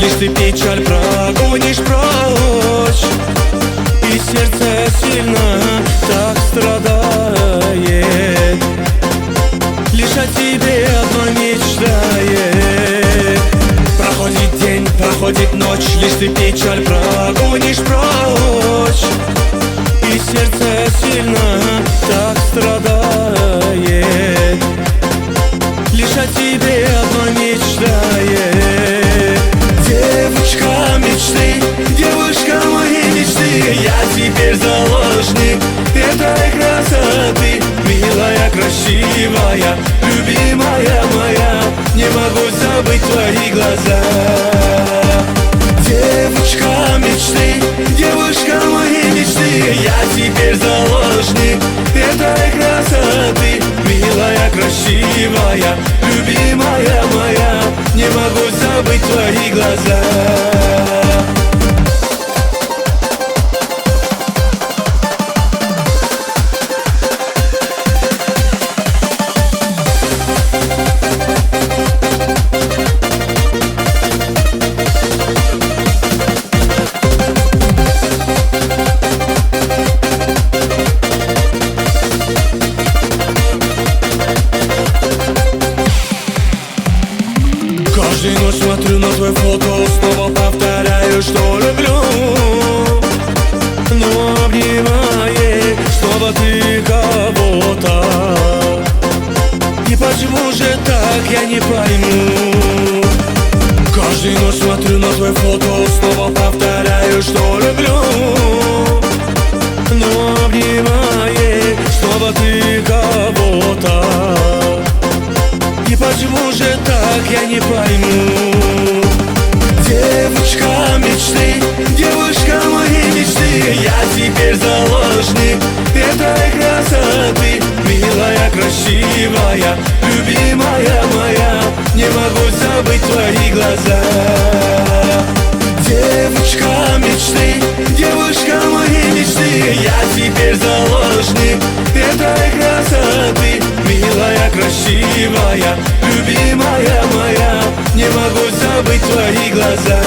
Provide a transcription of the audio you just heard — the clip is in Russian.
лишь ты печаль прогонишь прочь, и сердце сильно так страдает, лишь о тебе одно мечтает. Проходит день, проходит ночь, лишь ты печаль прогонишь прочь, и сердце сильно так страдает, лишь о тебе одно мечтает. Девушка мечты, девушка моей мечты, я теперь заложник этой красоты. Милая, красивая, любимая моя, не могу забыть твои глаза. Девушка мечты, девушка моей мечты, я теперь заложник этой красоты. Милая, красивая, любимая моя, не могу забыть твои глаза. Каждую ночь смотрю на твое фото, снова повторяю, что люблю. Но обнимает снова ты кого-то, и почему же так, я не пойму. Каждую ночь смотрю на твое фото, снова повторяю, что люблю. Но обнимает снова ты кого-то, и почему же так, я не пойму. Девушка мечты, девушка моей мечты, я теперь заложник этой красоты. Милая, красивая, любимая моя, не могу забыть твои глаза. Девушка мечты, девушка моей мечты, я теперь заложник этой красоты. Милая, красивая, любимая моя, не могу забыть твои глаза.